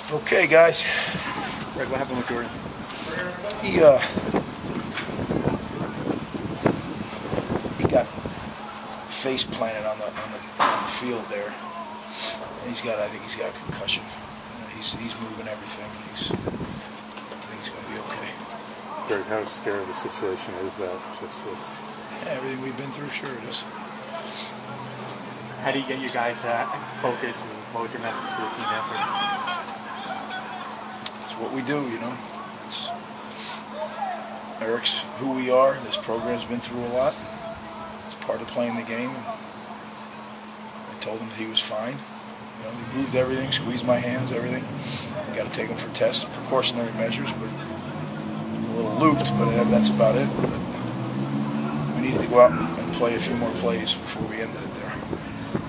Okay, guys. Greg, what happened with Jordan? He got face planted on the field there. And I think he's got a concussion. He's moving everything. I think he's going to be okay. Greg, how scary of a situation is that? Just with everything we've been through, sure it is. How do you get you guys focused, and what was your message to the team effort? It's what we do, you know. Eric's who we are. This program's been through a lot. It's part of playing the game. I told him that he was fine. You know, he moved everything, squeezed my hands, everything. Got to take him for tests, precautionary measures, but he's a little looped, but that's about it. But we needed to go out and play a few more plays before we ended it there.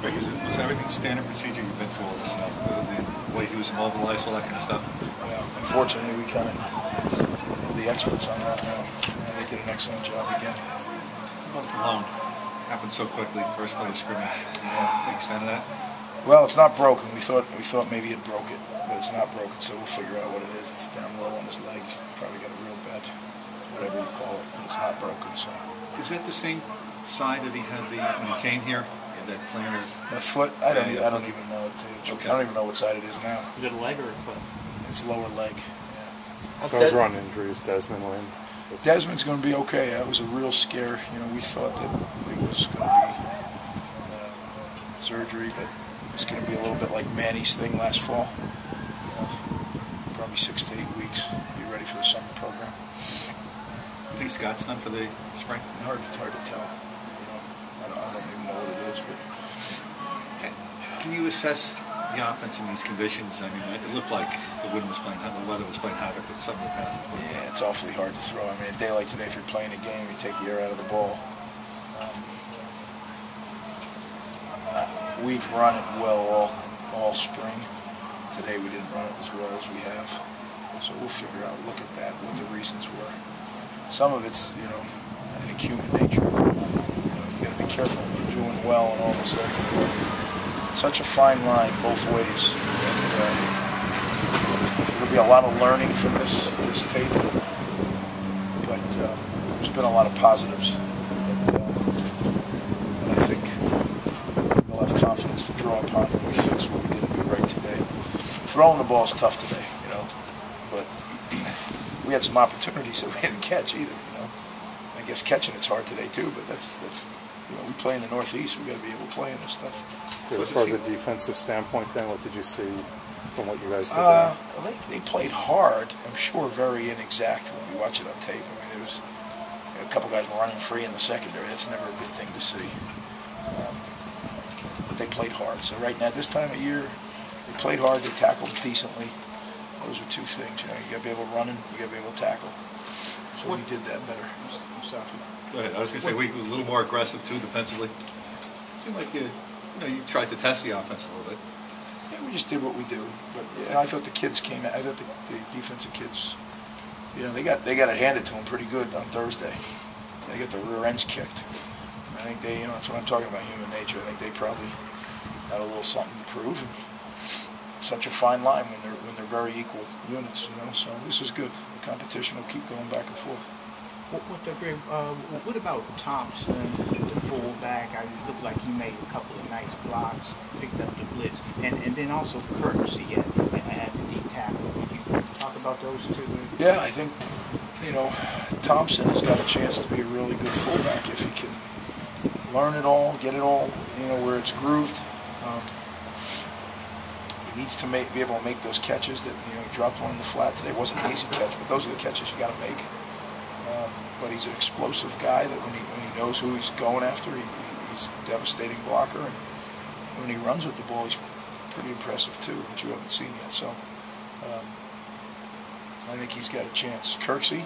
Was everything standard procedure? You've been through all this stuff, the way he was immobilized, all that kind of stuff? Yeah, unfortunately, we kind of the experts on that now. They did an excellent job again. How about the loan? Happened so quickly, first play of scrimmage. Big extent of that? Well, it's not broken. We thought maybe it broke it, but it's not broken, so we'll figure out what it is. It's down low on his leg. He's probably got a real bad, whatever you call it, but it's not broken. So. Is that the same side that he had when he came here? That plantar? That foot? I don't even know. Okay. I don't even know what side it is now. Is it a leg or a foot? It's lower leg. Yeah. So those run injuries, Desmond Lynn. Desmond's going to be okay. That was a real scare. You know, we thought that it was going to be surgery, but it's going to be a little bit like Manny's thing last fall. Probably 6 to 8 weeks. Be ready for the summer program. You think Scott's done for the spring? Hard to tell. You know, I don't even know what it is, but. Can you assess the offense in these conditions? I mean, it looked like the weather was playing havoc with some of the passes. Yeah, it's awfully hard to throw. I mean, a day like today, if you're playing a game, you take the air out of the ball. We've run it well all spring. Today we didn't run it as well as we have. So we'll figure out, look at that, what the reasons were. Some of it's, you know, I think human nature. You got to be careful when you're doing well and all of a sudden. It's such a fine line both ways. And, there'll be a lot of learning from this tape, but there's been a lot of positives. And I think we'll have confidence to draw upon when we fix what we didn't do right today. Throwing the ball is tough today, you know, but we had some opportunities that we didn't catch either, you know. I guess catching it's hard today too, but that's you know, we play in the Northeast. We got to be able to play in this stuff. As far as the defensive standpoint, then, what did you see from what you guys did? Well, they played hard. I'm sure very inexact when you watch it on tape. I mean, there was a couple guys running free in the secondary. That's never a good thing to see. But they played hard. So right now, this time of year, they played hard. They tackled decently. Those are two things. You know, you got to be able to run and you got to be able to tackle. So we did that better. Go ahead. I was going to say we were a little more aggressive too defensively. It seemed like you tried to test the offense a little bit. Yeah, we just did what we do. But I thought the kids came out. I thought the defensive kids, you know, they got it handed to them pretty good on Thursday. They got their rear ends kicked. I think they, you know, that's what I'm talking about, human nature. I think they probably had a little something to prove. And such a fine line when they're very equal units, you know. So this is good. The competition will keep going back and forth. What about Thompson, the fullback? It looked like he made a couple of nice blocks, picked up the blitz, and then also courtesy at the D tackle. Can you talk about those two? Yeah, I think, you know, Thompson has got a chance to be a really good fullback if he can learn it all, get it all, you know, where it's grooved. He needs to be able to make those catches that, you know, he dropped one in the flat today. It wasn't an easy catch, but those are the catches you got to make. But he's an explosive guy that when he knows who he's going after, he's a devastating blocker. And when he runs with the ball, he's pretty impressive too, which you haven't seen yet. So I think he's got a chance. Kirksey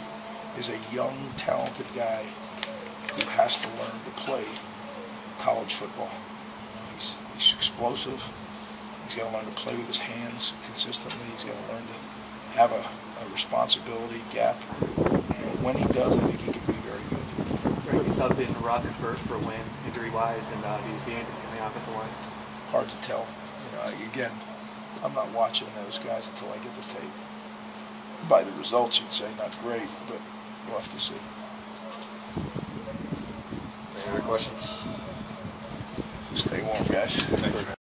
is a young, talented guy who has to learn to play college football. He's explosive. He's got to learn to play with his hands consistently. He's got to learn to have a responsibility gap. When he does, I think he can be very good. Greg, you subbed in Rock for a win, injury-wise, and do you see anything from the offensive line? Hard to tell. You know, again, I'm not watching those guys until I get the tape. By the results, you'd say not great, but we'll have to see. Any other questions? Stay warm, guys. Thank you.